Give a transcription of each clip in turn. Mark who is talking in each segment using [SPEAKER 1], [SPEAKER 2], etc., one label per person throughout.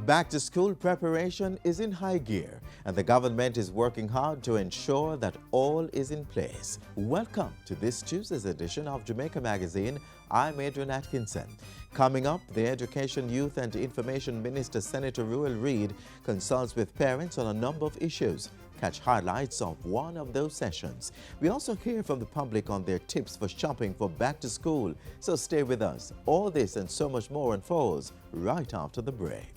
[SPEAKER 1] Back to school preparation is in high gear, and the government is working hard to ensure that all is in place. Welcome to this Tuesday's edition of Jamaica Magazine. I'm Adrian Atkinson. Coming up, the Education, Youth and Information Minister Senator Ruel Reid consults with parents on a number of issues. Catch highlights of one of those sessions. We also hear from the public on their tips for shopping for back to school. So stay with us. All this and so much more unfolds right after the break.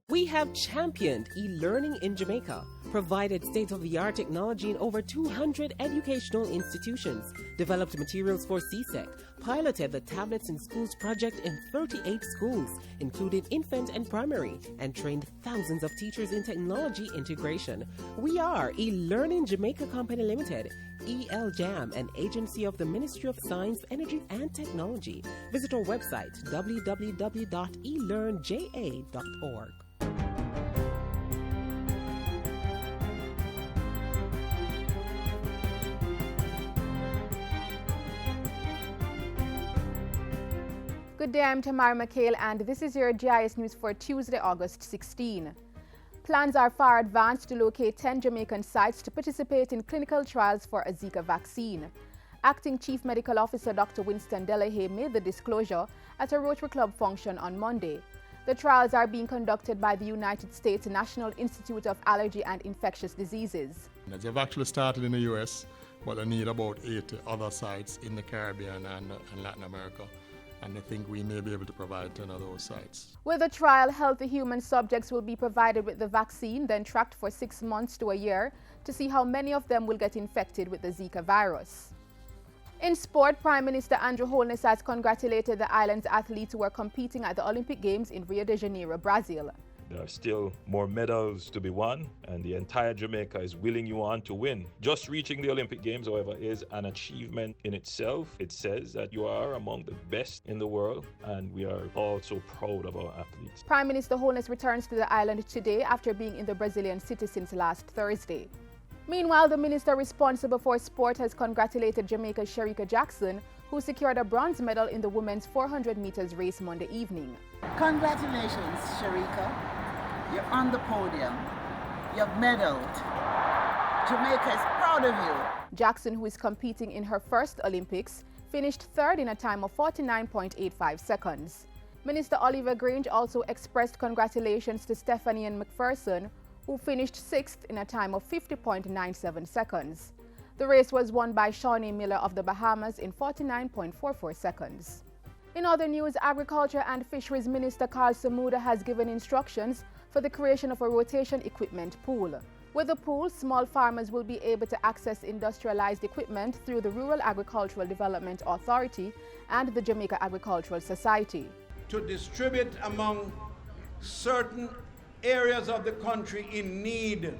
[SPEAKER 2] We have championed e-learning in Jamaica, provided state-of-the-art technology in over 200 educational institutions, developed materials for CSEC, piloted the Tablets in Schools project in 38 schools, including infant and primary, and trained thousands of teachers in technology integration. We are e-Learning Jamaica Company Limited, ELJAM, an agency of the Ministry of Science, Energy and Technology. Visit our website, www.elearnja.org.
[SPEAKER 3] Good day, I'm Tamara McHale, and this is your GIS News for Tuesday, August 16. Plans are far advanced to locate 10 Jamaican sites to participate in clinical trials for a Zika vaccine. Acting Chief Medical Officer Dr. Winston Delahaye made the disclosure at a Rotary Club function on Monday. The trials are being conducted by the United States National Institute of Allergy and Infectious Diseases.
[SPEAKER 4] They've actually started in the US, but they need about 80 other sites in the Caribbean and Latin America. And I think we may be able to provide 10 of those sites.
[SPEAKER 3] With the trial, healthy human subjects will be provided with the vaccine, then tracked for 6 months to a year to see how many of them will get infected with the Zika virus. In sport, Prime Minister Andrew Holness has congratulated the island's athletes who are competing at the Olympic Games in Rio de Janeiro, Brazil.
[SPEAKER 5] There are still more medals to be won, and the entire Jamaica is willing you on to win. Just reaching the Olympic Games, however, is an achievement in itself. It says that you are among the best in the world, and we are all so proud of our athletes.
[SPEAKER 3] Prime Minister Holness returns to the island today after being in the Brazilian city since last Thursday. Meanwhile, the minister responsible for sport has congratulated Jamaica's Shericka Jackson, who secured a bronze medal in the women's 400 meters race Monday evening.
[SPEAKER 6] Congratulations, Shericka. You're on the podium. You've medaled. Jamaica is proud of you.
[SPEAKER 3] Jackson, who is competing in her first Olympics, finished third in a time of 49.85 seconds. Minister Oliver Grange also expressed congratulations to Stephanie Ann McPherson, who finished sixth in a time of 50.97 seconds. The race was won by Shawnee Miller of the Bahamas in 49.44 seconds. In other news, Agriculture and Fisheries Minister Carl Samuda has given instructions for the creation of a rotation equipment pool. With the pool, small farmers will be able to access industrialized equipment through the Rural Agricultural Development Authority and the Jamaica Agricultural Society.
[SPEAKER 7] To distribute among certain areas of the country in need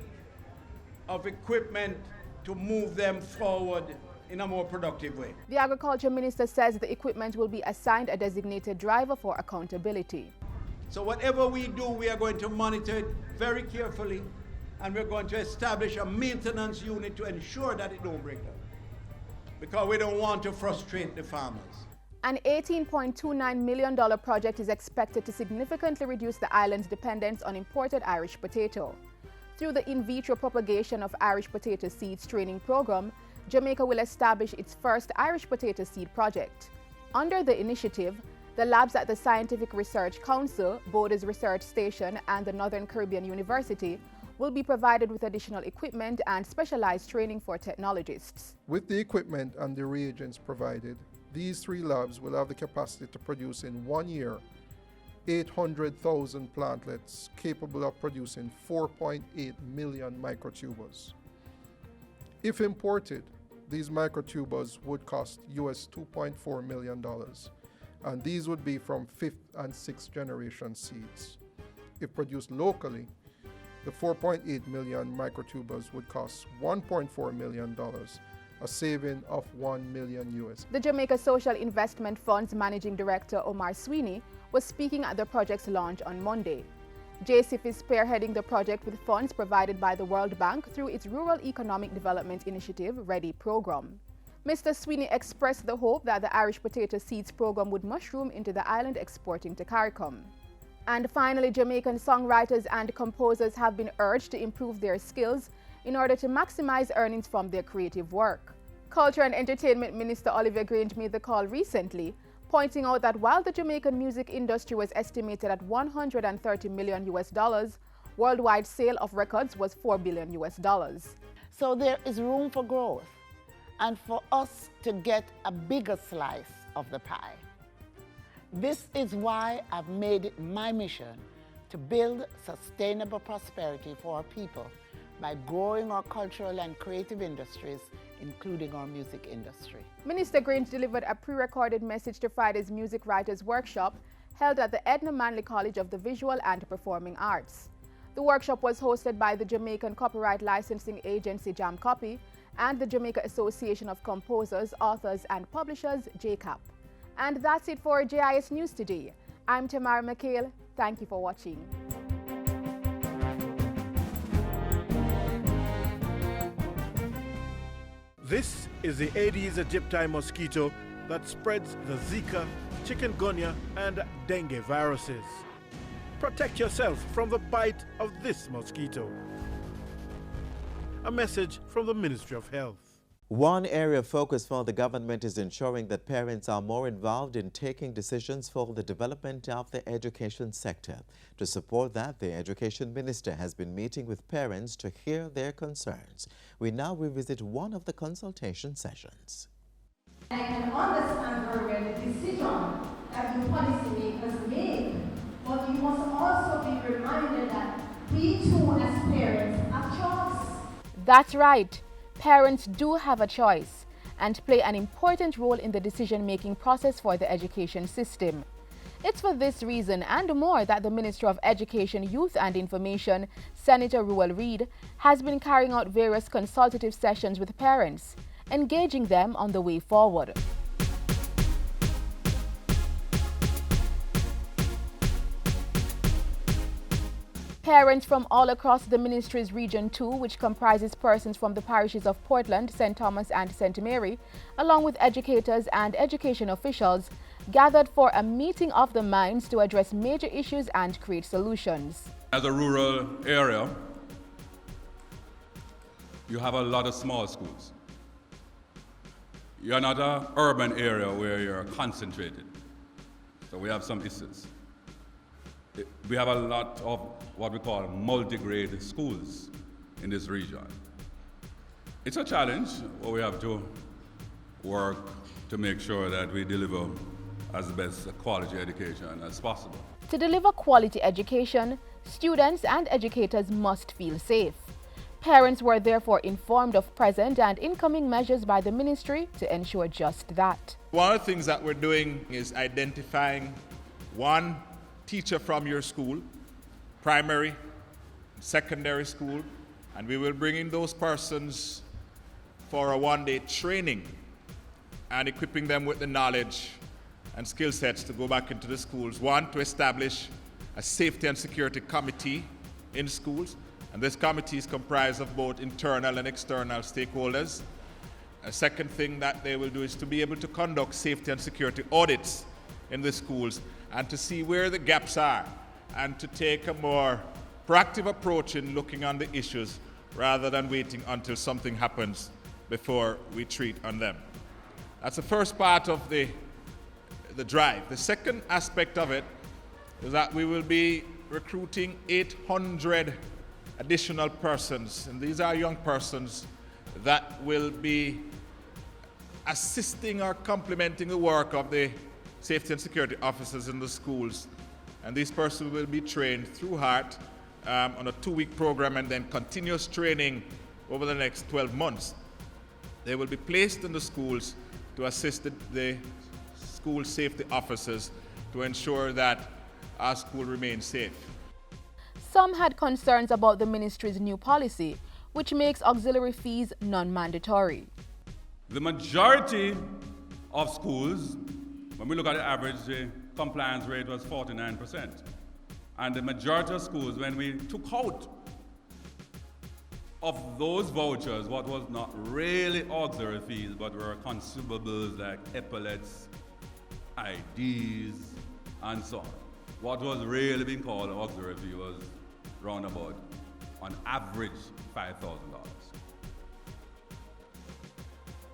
[SPEAKER 7] of equipment to move them forward in a more productive way.
[SPEAKER 3] The Agriculture Minister says the equipment will be assigned a designated driver for accountability.
[SPEAKER 7] So whatever we do, we are going to monitor it very carefully, and we're going to establish a maintenance unit to ensure that it don't break down, because we don't want to frustrate the farmers.
[SPEAKER 3] An $18.29 million project is expected to significantly reduce the island's dependence on imported Irish potato. Through the in vitro propagation of Irish potato seeds training program, Jamaica will establish its first Irish potato seed project. Under the initiative, the labs at the Scientific Research Council, Borders Research Station, and the Northern Caribbean University will be provided with additional equipment and specialized training for technologists.
[SPEAKER 8] With the equipment and the reagents provided, these 3 labs will have the capacity to produce in 1 year 800,000 plantlets capable of producing 4.8 million microtubers. If imported, these microtubers would cost US $2.4 million, and these would be from 5th and 6th generation seeds. If produced locally, the 4.8 million microtubers would cost $1.4 million, a saving of $1 million US.
[SPEAKER 3] The Jamaica Social Investment Fund's Managing Director Omar Sweeney was speaking at the project's launch on Monday. JCIF is spearheading the project with funds provided by the World Bank through its Rural Economic Development Initiative READY program. Mr. Sweeney expressed the hope that the Irish Potato Seeds program would mushroom into the island, exporting to CARICOM. And finally, Jamaican songwriters and composers have been urged to improve their skills in order to maximize earnings from their creative work. Culture and Entertainment Minister Oliver Grange made the call recently, pointing out that while the Jamaican music industry was estimated at $130 million, worldwide sale of records was $4 billion.
[SPEAKER 6] So there is room for growth and for us to get a bigger slice of the pie. This is why I've made it my mission to build sustainable prosperity for our people by growing our cultural and creative industries, including our music industry.
[SPEAKER 3] Minister Grange delivered a pre-recorded message to Friday's Music Writers Workshop held at the Edna Manley College of the Visual and Performing Arts. The workshop was hosted by the Jamaican Copyright Licensing Agency JamCopy and the Jamaica Association of Composers, Authors and Publishers, JCAP. And that's it for JIS News today. I'm Tamara McHale. Thank you for watching.
[SPEAKER 9] This is the Aedes aegypti mosquito that spreads the Zika, chikungunya, and dengue viruses. Protect yourself from the bite of this mosquito. A message from the Ministry of Health.
[SPEAKER 1] One area of focus for the government is ensuring that parents are more involved in taking decisions for the development of the education sector. To support that, the Education Minister has been meeting with parents to hear their concerns. We now revisit one of the consultation sessions.
[SPEAKER 10] I can understand very well the decision that the policymakers make, but you must also be reminded that we too as parents have choice.
[SPEAKER 3] That's right. Parents do have a choice and play an important role in the decision-making process for the education system. It's for this reason and more that the Minister of Education, Youth and Information, Senator Ruel Reid, has been carrying out various consultative sessions with parents, engaging them on the way forward. Parents from all across the ministry's Region 2, which comprises persons from the parishes of Portland, St. Thomas and St. Mary, along with educators and education officials, gathered for a meeting of the minds to address major issues and create solutions.
[SPEAKER 11] As a rural area, you have a lot of small schools. You're not an urban area where you're concentrated. So we have some issues. We have a lot of what we call multi-grade schools in this region. It's a challenge, but we have to work to make sure that we deliver as best a quality education as possible.
[SPEAKER 3] To deliver quality education, students and educators must feel safe. Parents were therefore informed of present and incoming measures by the ministry to ensure just that.
[SPEAKER 12] One of the things that we're doing is identifying one teacher from your school, primary, secondary school, and we will bring in those persons for a one-day training and equipping them with the knowledge and skill sets to go back into the schools. One, to establish a safety and security committee in schools, and this committee is comprised of both internal and external stakeholders. A second thing that they will do is to be able to conduct safety and security audits in the schools and to see where the gaps are and to take a more proactive approach in looking on the issues rather than waiting until something happens before we treat on them. That's the first part of the drive. The second aspect of it is that we will be recruiting 800 additional persons, and these are young persons that will be assisting or complementing the work of the safety and security officers in the schools. And these persons will be trained through HEART on a 2-week program and then continuous training over the next 12 months. They will be placed in the schools to assist the school safety officers to ensure that our school remains safe.
[SPEAKER 3] Some had concerns about the ministry's new policy, which makes auxiliary fees non-mandatory.
[SPEAKER 11] The majority of schools, when we look at the average, the compliance rate was 49%. And the majority of schools, when we took out of those vouchers what was not really auxiliary fees, but were consumables like epaulets, IDs, and so on. What was really being called auxiliary fee was round about, on average, $5,000.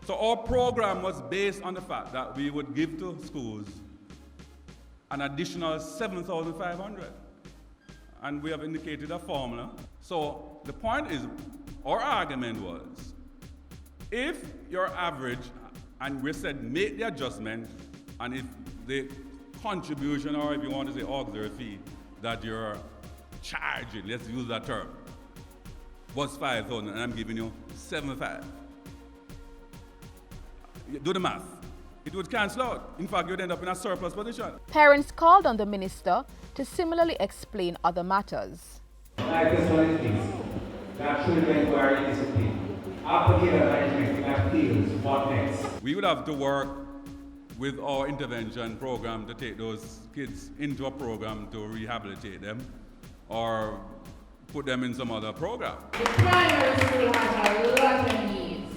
[SPEAKER 11] So our program was based on the fact that we would give to schools an additional $7,500. And we have indicated a formula. So the point is, our argument was, if your average, and we said make the adjustment, and if the contribution, or if you want to say auxiliary fee, that you're charging, let's use that term, was $5,000, and I'm giving you $7,500. Do the math. It would cancel out. In fact, you'd end up in a surplus position.
[SPEAKER 3] Parents called on the minister to similarly explain other matters.
[SPEAKER 13] Like this one is this. That children who are in discipline. After care management, that feels what next?
[SPEAKER 11] We would have to work with our intervention program to take those kids into a program to rehabilitate them or put them in some other program.
[SPEAKER 10] The primary school has a lot of needs.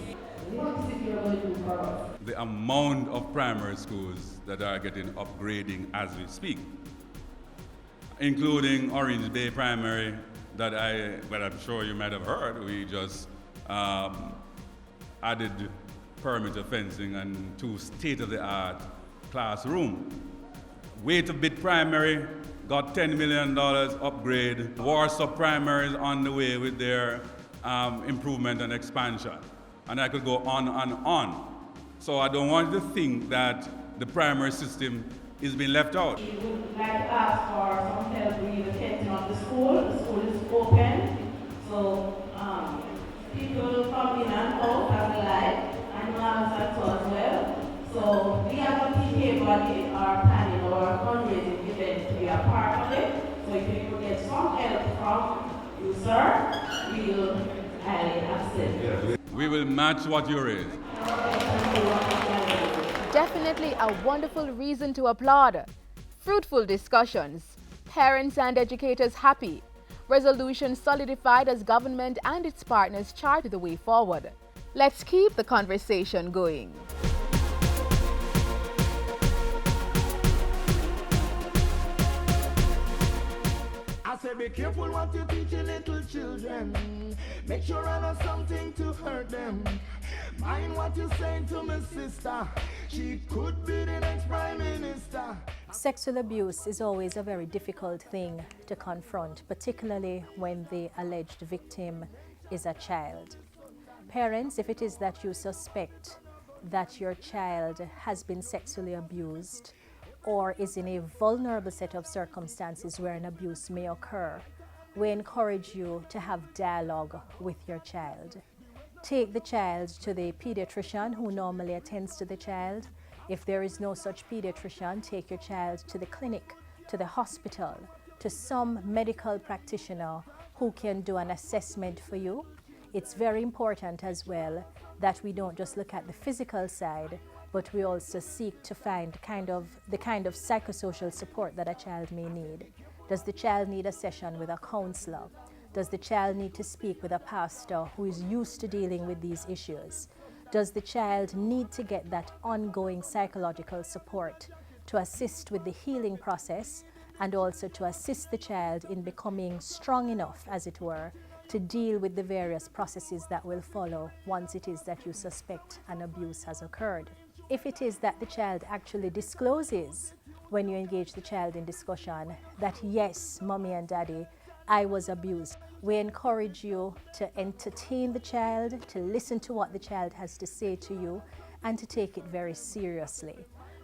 [SPEAKER 10] What is it you're going to do for us?
[SPEAKER 11] The amount of primary schools that are getting upgrading as we speak, including Orange Bay Primary, that I'm sure you might have heard, we just added perimeter fencing and 2 state-of-the-art classrooms. Way to Bid Primary got $10 million upgrade. Warsaw Primary is on the way with their improvement and expansion. And I could go on and on. So I don't want you to think that the primary system is being left out.
[SPEAKER 10] We would like to ask for some help with the fencing of the school. The school is open, so people come in and out as they like, and moms and so as well. So we have a PTA body are planning our fundraising event to be a part of it. So if you could get some help from you, sir, we will highly accept it.
[SPEAKER 11] We will match what you raise.
[SPEAKER 3] Definitely a wonderful reason to applaud. Fruitful discussions. Parents and educators happy. Resolution solidified as government and its partners chart the way forward. Let's keep the conversation going.
[SPEAKER 14] I say be careful what you teach your little children. Make sure I know something to hurt them. Mind what you saying to my sister. She could be the next prime minister.
[SPEAKER 15] Sexual abuse is always a very difficult thing to confront, particularly when the alleged victim is a child. Parents, if it is that you suspect that your child has been sexually abused or is in a vulnerable set of circumstances where an abuse may occur, we encourage you to have dialogue with your child. Take the child to the pediatrician who normally attends to the child. If there is no such pediatrician, take your child to the clinic, to the hospital, to some medical practitioner who can do an assessment for you. It's very important as well that we don't just look at the physical side, but we also seek to find the kind of psychosocial support that a child may need. Does the child need a session with a counselor? Does the child need to speak with a pastor who is used to dealing with these issues? Does the child need to get that ongoing psychological support to assist with the healing process and also to assist the child in becoming strong enough, as it were, to deal with the various processes that will follow once it is that you suspect an abuse has occurred? If it is that the child actually discloses when you engage the child in discussion that, yes, mommy and daddy, I was abused, we encourage you to entertain the child, to listen to what the child has to say to you, and to take it very seriously.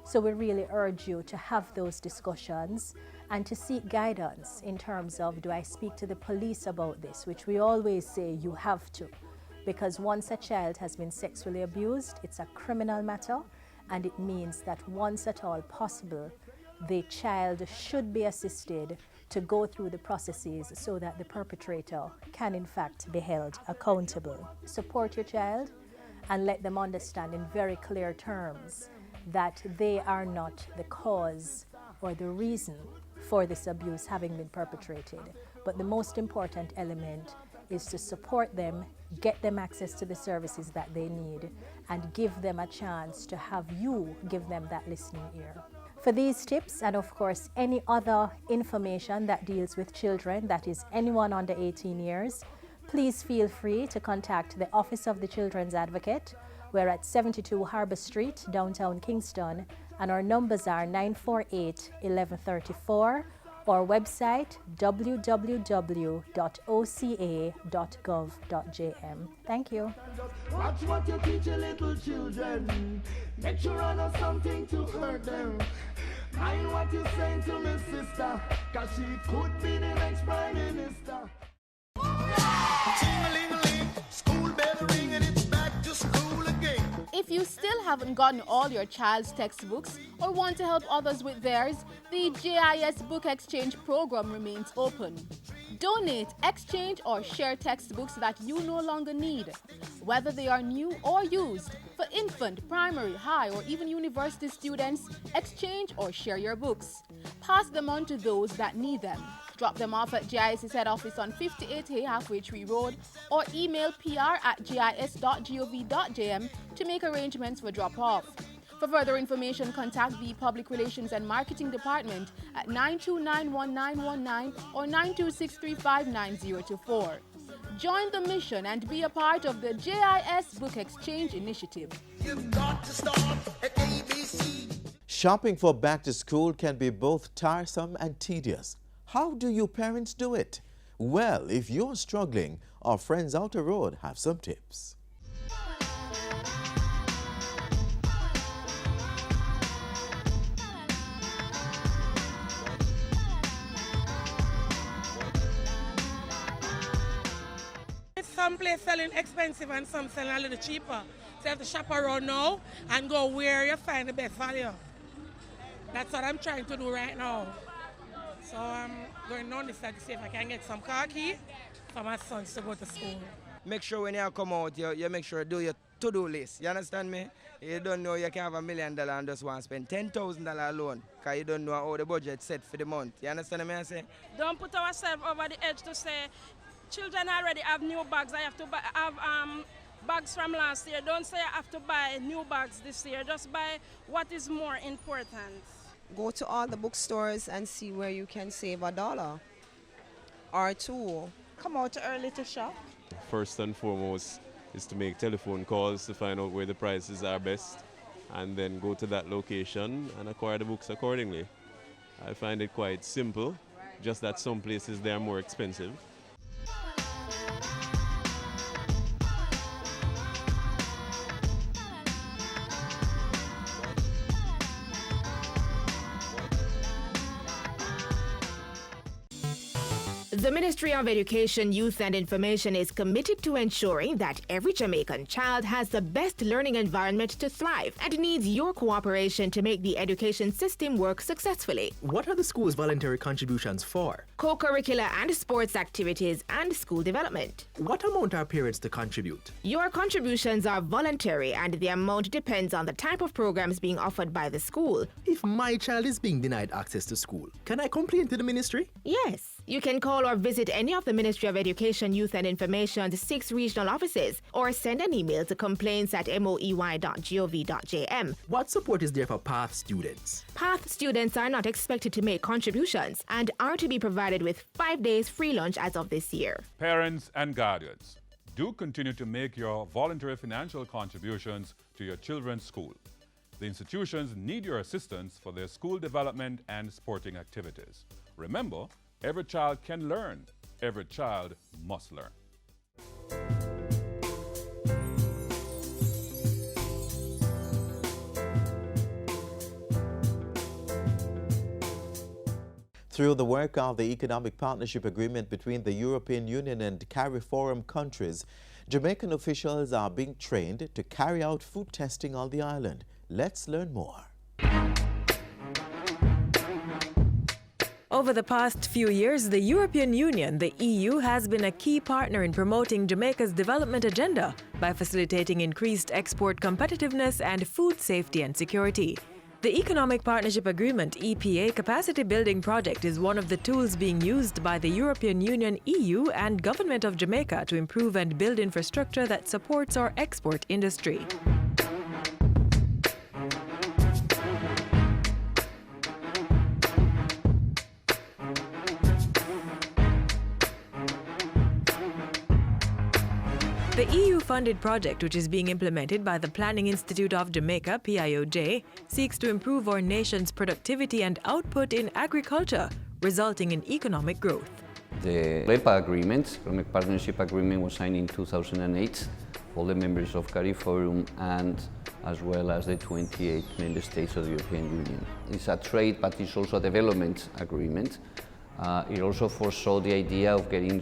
[SPEAKER 15] So we really urge you to have those discussions and to seek guidance in terms of, do I speak to the police about this, which we always say you have to, because once a child has been sexually abused, it's a criminal matter, and it means that once at all possible, the child should be assisted to go through the processes so that the perpetrator can in fact be held accountable. Support your child and let them understand in very clear terms that they are not the cause or the reason for this abuse having been perpetrated. But the most important element is to support them, get them access to the services that they need, and give them a chance to have you give them that listening ear. For these tips and of course any other information that deals with children, that is anyone under 18 years, please feel free to contact the Office of the Children's Advocate. We're at 72 Harbour Street, downtown Kingston, and our numbers are 948-1134, or website www.oca.gov.jm. Thank you.
[SPEAKER 14] Watch what you teach your little children. Make sure I know something to hurt them. Mind what you're saying to my sister, cause she could be the next Prime Minister. School bell ring and it's back to school again.
[SPEAKER 3] If you still haven't gotten all your child's textbooks or want to help others with theirs, the JIS Book Exchange program remains open. Donate, exchange, or share textbooks that you no longer need, whether they are new or used. For infant, primary, high, or even university students, exchange or share your books. Pass them on to those that need them. Drop them off at GIS's head office on 58A Halfway Tree Road, or email pr@gis.gov.jm to make arrangements for drop-off. For further information, contact the Public Relations and Marketing Department at 9291919 or 926359024. Join the mission and be a part of the JIS Book Exchange Initiative.
[SPEAKER 14] You've got to start at ABC.
[SPEAKER 1] Shopping for back to school can be both tiresome and tedious. How do you parents do it? Well, if you're struggling, our friends out the road have some tips.
[SPEAKER 16] Some place selling expensive and some selling a little cheaper. So you have to shop around now and go where you find the best value. That's what I'm trying to do right now. So I'm going on this side to see if I can get some car key for my sons to go to school.
[SPEAKER 17] Make sure when you come out, you make sure you do your to-do list. You understand me? You don't know you can have $1 million and just want to spend $10,000 alone because you don't know how the budget set for the month. You understand me I say?
[SPEAKER 18] Don't put ourselves over the edge to say, children already have new bags. I have to have bags from last year. Don't say I have to buy new bags this year. Just buy what is more important.
[SPEAKER 19] Go to all the bookstores and see where you can save $1 or $2.
[SPEAKER 20] Come out early to shop.
[SPEAKER 21] First and foremost is to make telephone calls to find out where the prices are best, and then go to that location and acquire the books accordingly. I find it quite simple, just that some places they are more expensive.
[SPEAKER 22] The Ministry of Education, Youth and Information is committed to ensuring that every Jamaican child has the best learning environment to thrive and needs your cooperation to make the education system work successfully.
[SPEAKER 23] What are the school's voluntary contributions for?
[SPEAKER 22] Co-curricular and sports activities and school development.
[SPEAKER 23] What amount are parents to contribute?
[SPEAKER 22] Your contributions are voluntary and the amount depends on the type of programs being offered by the school.
[SPEAKER 23] If my child is being denied access to school, can I complain to the ministry?
[SPEAKER 22] Yes. You can call or visit any of the Ministry of Education, Youth and Information's 6 regional offices or send an email to complaints@moey.gov.jm.
[SPEAKER 23] What support is there for PATH students?
[SPEAKER 22] PATH students are not expected to make contributions and are to be provided with 5 days free lunch as of this year.
[SPEAKER 11] Parents and guardians, do continue to make your voluntary financial contributions to your children's school. The institutions need your assistance for their school development and sporting activities. Remember, every child can learn. Every child must learn.
[SPEAKER 1] Through the work of the Economic Partnership Agreement between the European Union and CARIFORUM countries, Jamaican officials are being trained to carry out food testing on the island. Let's learn more.
[SPEAKER 24] Over the past few years, the European Union, the EU, has been a key partner in promoting Jamaica's development agenda by facilitating increased export competitiveness and food safety and security. The Economic Partnership Agreement (EPA) capacity building project is one of the tools being used by the European Union, EU, and Government of Jamaica to improve and build infrastructure that supports our export industry. The EU-funded project, which is being implemented by the Planning Institute of Jamaica, PIOJ, seeks to improve our nation's productivity and output in agriculture, resulting in economic growth.
[SPEAKER 2] The LEPA agreement, Economic Partnership Agreement, was signed in 2008. All the members of CARIFORUM and as well as the 28 member states of the European Union. It's a trade, but it's also a development agreement. It also foresaw the idea of getting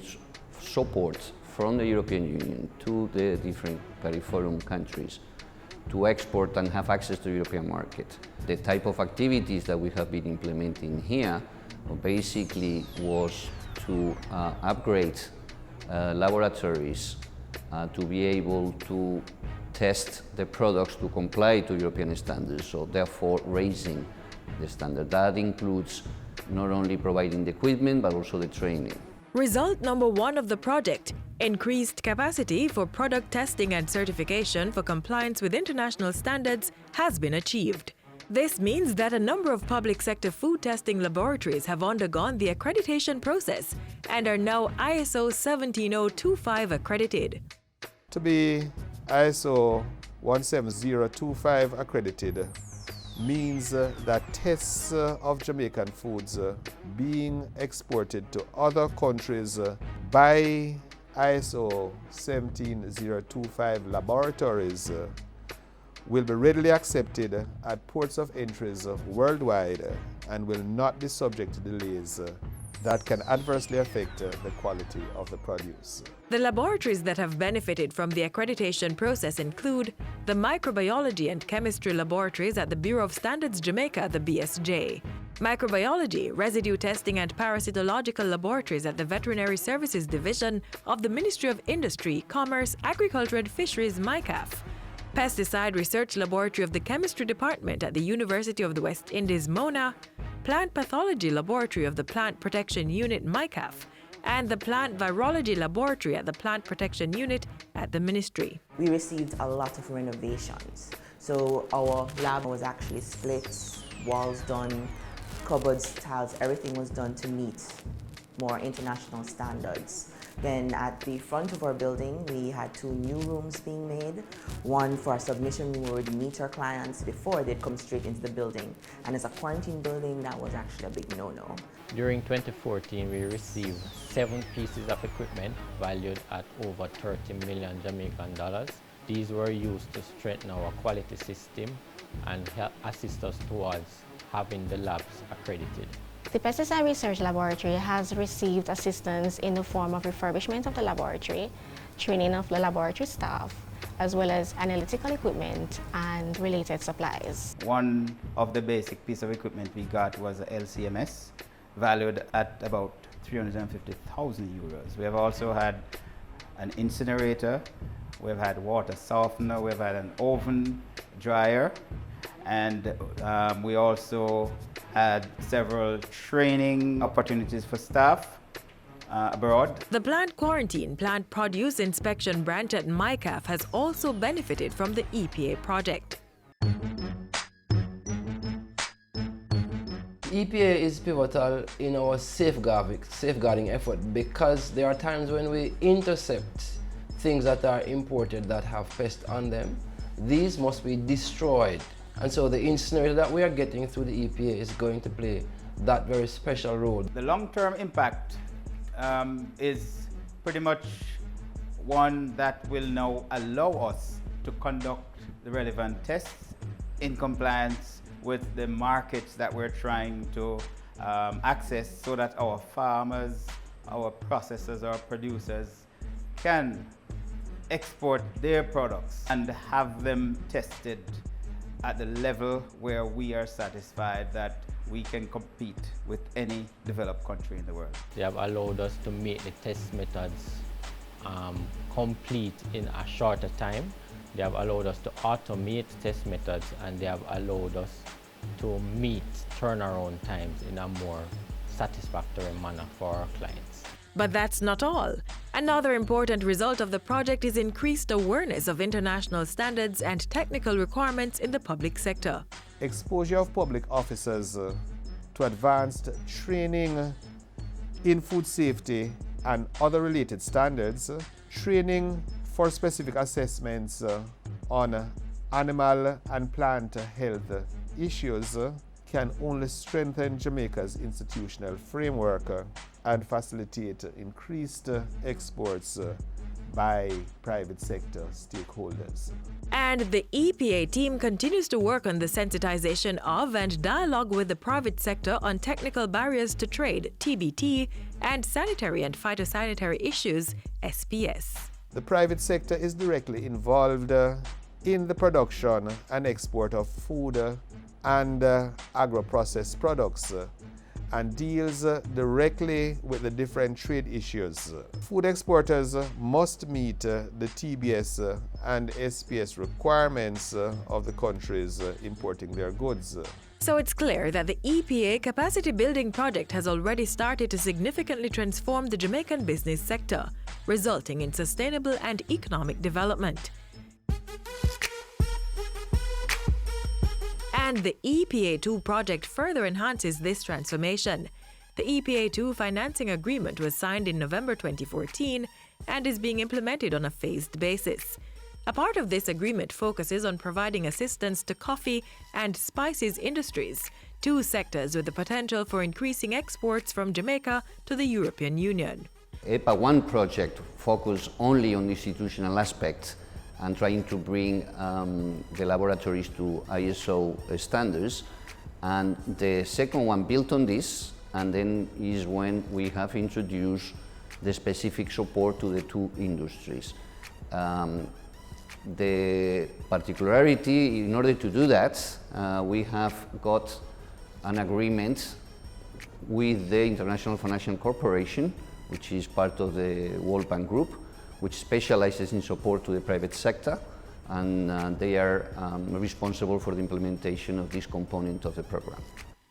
[SPEAKER 2] support from the European Union to the different CARIFORUM countries to export and have access to the European market. The type of activities that we have been implementing here basically was to upgrade laboratories to be able to test the products to comply to European standards, so therefore raising the standard. That includes not only providing the equipment but also the training.
[SPEAKER 24] Result number 1 of the project: increased capacity for product testing and certification for compliance with international standards has been achieved. This means that a number of public sector food testing laboratories have undergone the accreditation process and are now ISO 17025 accredited.
[SPEAKER 4] To be ISO 17025 accredited means that tests of Jamaican foods being exported to other countries by ISO 17025 laboratories will be readily accepted at ports of entries worldwide and will not be subject to delays that can adversely affect the quality of the produce.
[SPEAKER 24] The laboratories that have benefited from the accreditation process include the Microbiology and Chemistry Laboratories at the Bureau of Standards Jamaica, the BSJ, Microbiology, Residue Testing and Parasitological Laboratories at the Veterinary Services Division of the Ministry of Industry, Commerce, Agriculture and Fisheries, MICAF, Pesticide Research Laboratory of the Chemistry Department at the University of the West Indies, MONA, Plant Pathology Laboratory of the Plant Protection Unit, MICAF, and the Plant Virology Laboratory at the Plant Protection Unit at the Ministry.
[SPEAKER 5] We received a lot of renovations. So our lab was actually split, walls done, cupboards, tiles, everything was done to meet more international standards. Then at the front of our building, we had 2 new rooms being made. One for a submission room where we'd meet our clients before they'd come straight into the building. And as a quarantine building, that was actually a big no-no.
[SPEAKER 7] During 2014, we received 7 pieces of equipment valued at over 30 million Jamaican dollars. These were used to strengthen our quality system and help assist us towards having the labs accredited.
[SPEAKER 25] The Pesticide Research Laboratory has received assistance in the form of refurbishment of the laboratory, training of the laboratory staff, as well as analytical equipment and related supplies.
[SPEAKER 26] One of the basic piece of equipment we got was a LCMS, valued at about 350,000 euros. We have also had an incinerator, we've had water softener, we've had an oven dryer, and we also had several training opportunities for staff abroad.
[SPEAKER 24] The Plant Quarantine Plant Produce Inspection Branch at MICAF has also benefited from the EPA project.
[SPEAKER 27] EPA is pivotal in our safeguarding effort because there are times when we intercept things that are imported that have pests on them. These must be destroyed. And so the incinerator that we are getting through the EPA is going to play that very special role.
[SPEAKER 26] The long-term impact is pretty much one that will now allow us to conduct the relevant tests in compliance with the markets that we're trying to access so that our farmers, our processors, our producers can export their products and have them tested at the level where we are satisfied that we can compete with any developed country in the world.
[SPEAKER 7] They have allowed us to make the test methods complete in a shorter time. They have allowed us to automate test methods, and they have allowed us to meet turnaround times in a more satisfactory manner for our clients.
[SPEAKER 24] But that's not all. Another important result of the project is increased awareness of international standards and technical requirements in the public sector.
[SPEAKER 4] Exposure of public officers to advanced training in food safety and other related standards, training for specific assessments on animal and plant health issues can only strengthen Jamaica's institutional framework and facilitate increased exports by private sector stakeholders.
[SPEAKER 24] And the EPA team continues to work on the sensitization of and dialogue with the private sector on technical barriers to trade, TBT, and sanitary and phytosanitary issues, SPS.
[SPEAKER 4] The private sector is directly involved in the production and export of food and agro-processed products and deals directly with the different trade issues. Food exporters must meet the TBS and SPS requirements of the countries importing their goods.
[SPEAKER 24] So it's clear that the EPA capacity building project has already started to significantly transform the Jamaican business sector, resulting in sustainable and economic development. And the EPA2 project further enhances this transformation. The EPA2 financing agreement was signed in November 2014 and is being implemented on a phased basis. A part of this agreement focuses on providing assistance to coffee and spices industries, two sectors with the potential for increasing exports from Jamaica to the European Union.
[SPEAKER 2] EPA 1 project focused only on institutional aspects and trying to bring the laboratories to ISO standards. And the second one built on this, and then is when we have introduced the specific support to the two industries. The particularity, in order to do that, we have got an agreement with the International Financial Corporation, which is part of the World Bank Group, which specializes in support to the private sector, and they are responsible for the implementation of this component of the program.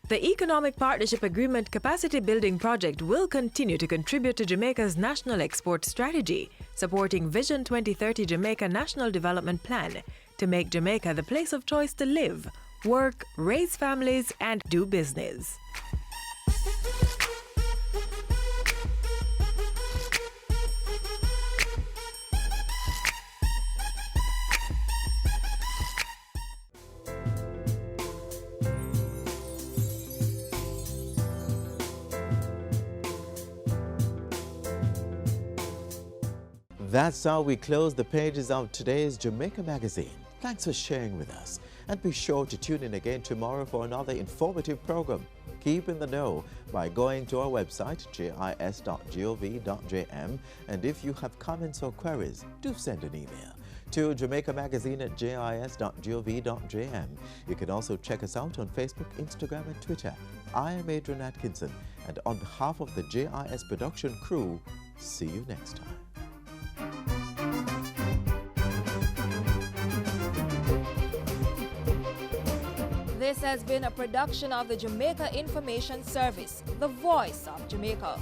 [SPEAKER 24] The Economic Partnership Agreement Capacity Building Project will continue to contribute to Jamaica's national export strategy, supporting Vision 2030 Jamaica National Development Plan to make Jamaica the place of choice to live, work, raise families, and do business.
[SPEAKER 1] That's how we close the pages of today's Jamaica Magazine. Thanks for sharing with us. And be sure to tune in again tomorrow for another informative program. Keep in the know by going to our website, jis.gov.jm. And if you have comments or queries, do send an email to jamaicamagazine@jis.gov.jm. You can also check us out on Facebook, Instagram, and Twitter. I am Adrian Atkinson, and on behalf of the JIS production crew, see you next time.
[SPEAKER 6] This has been a production of the Jamaica Information Service, the voice of Jamaica.